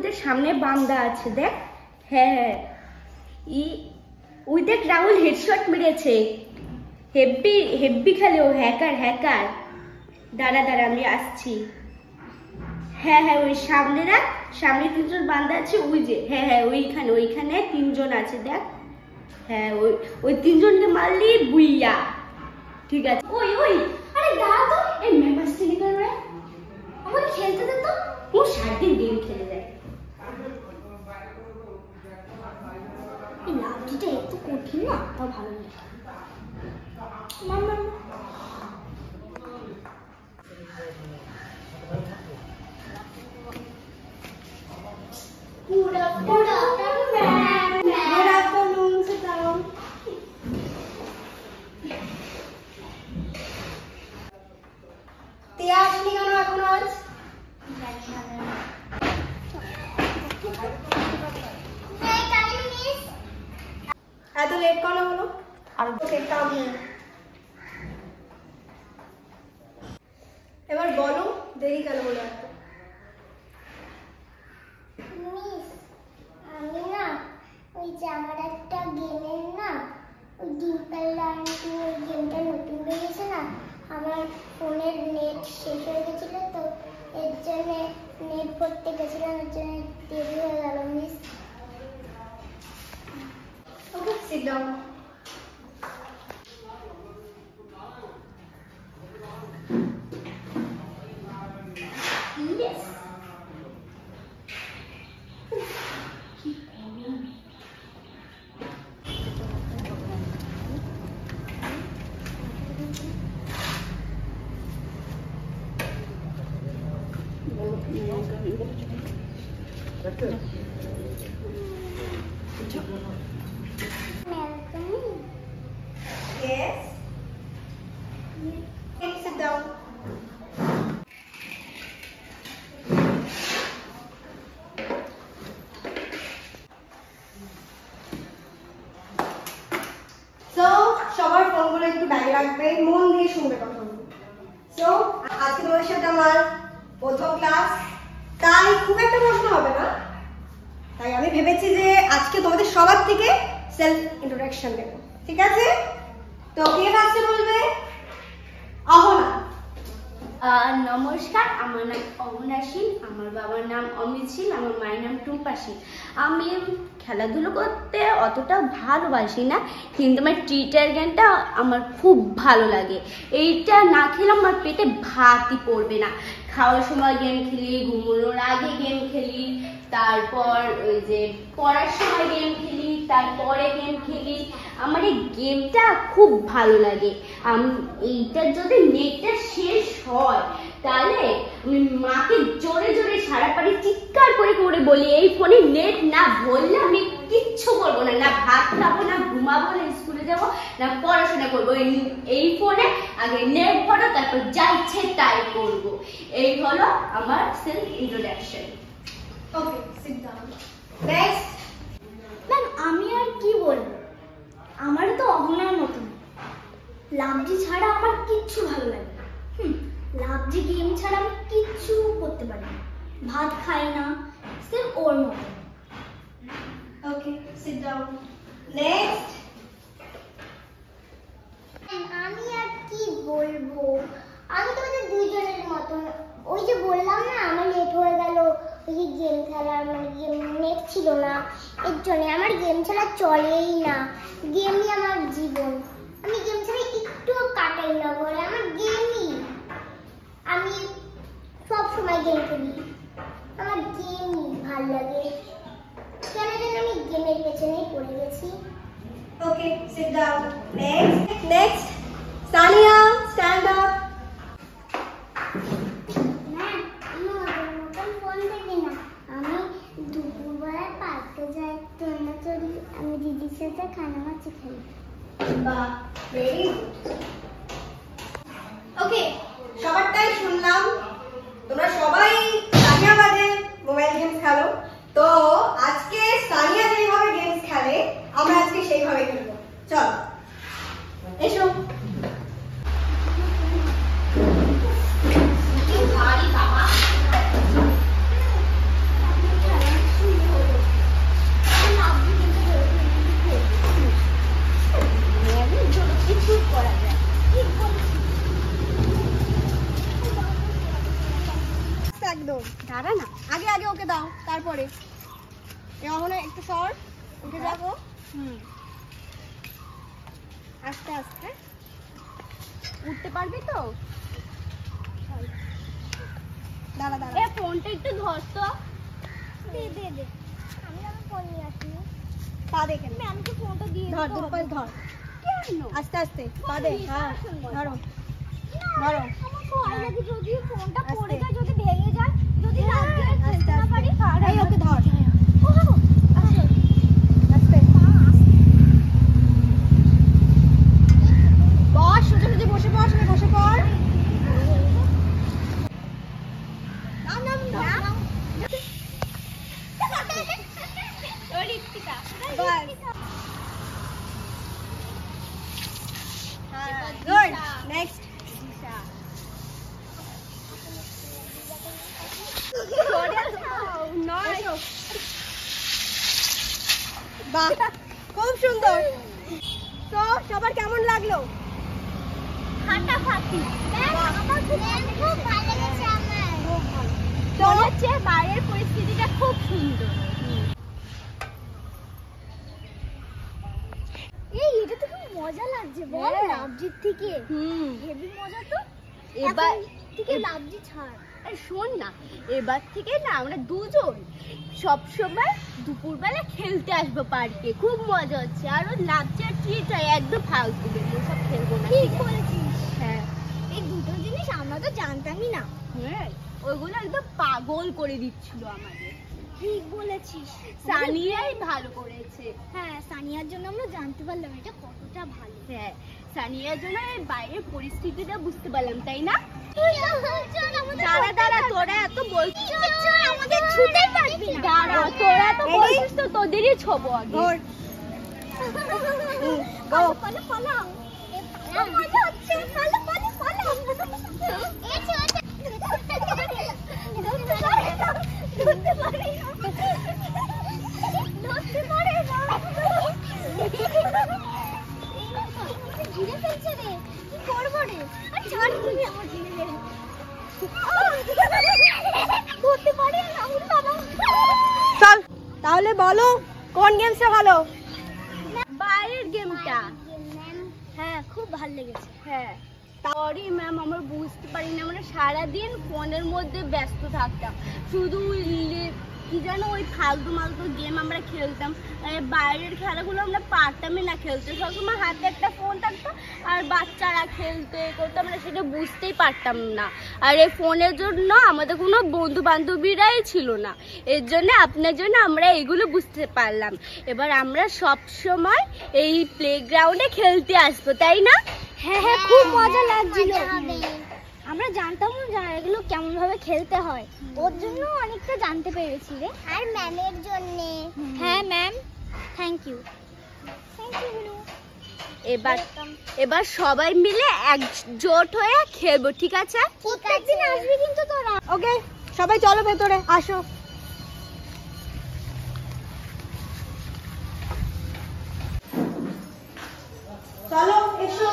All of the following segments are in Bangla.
দেখ সামনে বান্দা আছে দেখ। হ্যাঁ ওই দেখ রাহুল হেডশট মেরেছে, হেব্বি হেব্বি খেলে ও, হ্যাকার হ্যাকার। দাঁড়া আমি আসছি। হ্যাঁ ওই সামনে দেখ, সামনে 3জন বান্দা আছে ওই যে। হ্যাঁ ওইখানে 3জন আছে দেখ। হ্যাঁ ওই 3জনকে মারলি বুইয়া। ঠিক আছে। ওই আরে দাঁড়া তো, এই মেম্বার সিলেক্ট করে আমার খেলতে দে তো। ও সারাদিন গেম খেলে যায়। এই লাঠিটা একটু কঠিন না, তাও ভালো লাগে। মামা Good afternoon, sit down. তিয়া আসনি কেন এখন আজ? এত লেট কেন হলো? আর সেটা আমি এবার বলো দেরি কেন হলো এত? আমি না ওই যে আমার একটা গেমের না ওই ডিম্পল লার্নিং ওই গেমটা নতুন বেরিয়েছে না, আমার ফোনের নেট শেষ হয়ে গেছিল, তো এর জন্য নেট ভরতে গেছিলাম, এর জন্য দেরি হয়ে গেল miss. Okay sit down. Yes. Yes. Please sit down. So, সবার ফোনগুলো একটু ব্যাগে রাখবে, মন দিয়ে শুনবে কথাগুলো। So, আজকে তোমাদের সাথে আমার প্রথম ক্লাস, তাই খুব একটা প্রশ্ন হবে না, তাই আমি ভেবেছি যে আজকে তোমাদের সবার থেকে সেলফ ইন্ট্রোডাকশন দেবো, ঠিক আছে? তো কে ফার্স্টে বলবে? অহনা। নমস্কার, আমার নাম অহনা শীল, আমার বাবার নাম অমিত শীল, আমার মায়ের নাম টুম্পা শীল। আমি খেলাধুলো করতে অতটা ভালোবাসি না, কিন্তু আমার ট্রিটার গেমটা আমার খুব ভালো লাগে। এইটা না খেলে আমার পেটে ভাতই পড়বে না। খাওয়ার সময় গেম খেলি, ঘুমানোর আগে গেম খেলি, তারপর ওই যে পড়ার সময় গেম খেলি, তারপরে গেম খেলি। আমার এই গেমটা খুব ভালো লাগে। এইটার যদি নেটটা শেষ হয় তাহলে আমি মাকে জোরে জোরে সারা পারি চিৎকার করে করে বলি, এই ফোনে নেট না ভরলে আমি কিচ্ছু করবো না, না ভাত খাবো, না ঘুমাবো, না স্কুলে যাবো, না পড়াশোনা করবো। এই ফোনে আগে নেট ভরো, তারপর যা ইচ্ছে তাই করবো। এই হলো আমার সেলফ ইন্ট্রোডাকশন। ওকে, সিট ডাউন। নেক্সট। ম্যাম আমি আর কি বলবো, আমার তো অহনার মতন লাভজি ছাড়া আমার কিচ্ছু ভালো লাগে না। লাভজি গেম ছাড়া আমি কিচ্ছু করতে পারি না, ভাত খাই না, সির্ফ ওর মতো। ওকে, সিট ডাউন। নেক্সট। আমি আর কি বলবো, আমি তোমাদের দুইজনের মতন। ওই যে বললাম না আমার লেট হয়ে গেল ওই যে গেম খেলার, মানে গেম নেট ছিল না, এর জন্য আমার গেম ছাড়া চলেই না। গেমই আমার জীবন, আমি গেম ছাড়া একটুও কাটাই না বলে, আমার গেমই, আমি সব সময় গেম খেলি, আমার গেমই ভালো লাগে, কেন যেন আমি গেমের পেছনেই পড়ে গেছি। Okay, sit down. Next. Sania, stand up. আমি দুপুরবেলা পার্কে যাই, আমি দিদির সাথে কানামাছি খেলি। বাহ, ভেরি গুড। ওকে, সবারটাই শুনলাম, তোমরা সবাই সানিয়া বাদে মোবাইল গেমস খেলো। তো আজকে সানিয়া যেভাবে গেমস খেলে আমরা আজকে সেইভাবে খেলবো। চলো এসো। ভারী বাবা। আগে ওকে দাও, তারপরে অহনা একটু সর, উঠে যাবো। আস্তে আস্তে উঠতে পারবি তো? দাঁড়া দাঁড়া, এ ফোনটা একটু ধর তো। দে দে দে, আমি ফোন নিয়ে আসিনি। পা দেখে নে। আমি তো ফোনটা দিয়ে ধর, দুটো পায়ে ধর, কেন? আস্তে আস্তে পা দে। হ্যাঁ ধরো ধরো, আমার ভয় লাগে যদি ফোনটা আস্তে। পড়ে যায়, যদি ভেঙে যায়, যদি রাত্রে আস্তে খেলতে না পারি। আস্তে, এই ওকে ধর, ও আচ্ছা, আস্তে বস, সোজা সোজা বসে পড়, সোজা বসে পড়। নাম নাম নাম, ওই রিক্তিকা। বাস। হ্যাঁ, গুড, নেক্সট। বাহ, খুব সুন্দর। তো সবার কেমন লাগলো? ফাটাফাটি। আমার খুব ভালো লেগেছে আমার। তো হচ্ছে বাইরের পরিস্থিতিটা খুব সুন্দর। এই এটা তো খুব মজা লাগছে বল, হ্যাঁ। লাভজির থেকে হুম। হেভি মজা তো। এবার এখন থেকে লাভজি ছাড়। আরে শোন না, এবার থেকে না আমরা দুজন সব সময় দুপুরবেলা খেলতে আসবো পার্কে, খুব মজা হচ্ছে। আর ওই লাভচার ট্রিট একদম ফালতু গেম, সব খেলবো না। ঠিক বলেছিস। হ্যাঁ এই দুটো জিনিস আমরা তো জানতামই না। হ্যাঁ, ওইগুলো একদম পাগল করে দিচ্ছিল আমাদের। ঠিক বলেছিস। সানিয়াই ভালো করেছে। হ্যাঁ, সানিয়ার জন্য আমরা জানতে পারলাম এটা কতটা ভালো। হ্যাঁ, সানিয়ার জন্য এই বাইরের পরিস্থিতিটা বুঝতে পারলাম, তাই না? দাঁড়া দাঁড়া, তোরা এত বলছিস, আমাদের ছুতেই পারবি না। দাঁড়া, তোরা তো বলছিস তো তোদেরই ছোবো আগে। ধর, পালো পালো পালো। মজা হচ্ছে, পালো পালো পালো। ধরতে পারে না। ঘিরে ফেলছে রে, কি করবো রে? আর ছাড় তুমি আমার ঘিরে রে। ধরতে পারে না, উল্টা না। চল তাহলে বলো কোন গেমসটা ভালো? বাইরের গেমটা। হ্যাঁ, খুব ভালো লেগেছে। হ্যাঁ, সরি ম্যাম, আমরা বুঝতে পারি না, আমরা সারাদিন ফোনের মধ্যে ব্যস্ত থাকতাম, শুধু কি জানো ওই ফালতু মালতু গেম আমরা খেলতাম। বাইরের খেলাগুলো আমরা পারতামই না খেলতে, সবসময় হাতে একটা ফোন থাকতো আর বাচ্চারা খেলতে করতো, আমরা সেটা বুঝতেই পারতাম না। আর এই ফোনের জন্য আমাদের কোনো বন্ধু বান্ধবীরাই ছিল না, এর জন্য আপনার জন্য আমরা এগুলো বুঝতে পারলাম। এবার আমরা সব সময় এই প্লেগ্রাউন্ডে খেলতে আসবো, তাই না? হ্যাঁ হ্যাঁ, খুব মজা লাগছিল। আমরা জানতাম না এগুলো কেমন ভাবে খেলতে হয়, ওর জন্য অনেকটা জানতে পেরেছি রে। আর ম্যামের জন্য। হ্যাঁ ma'am, thank you. Thank you. এবার সবাই মিলে একজোট হয়ে খেলবো, ঠিক আছে? প্রত্যেকদিন আসবি কিন্তু তোরা। ওকে, সবাই চলো ভেতরে আসো। চলো এসো।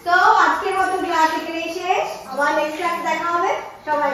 তো আজকের মতো ক্লাস এখানেই শেষ, আবার নেক্সট ক্লাসে দেখা হবে। সবাই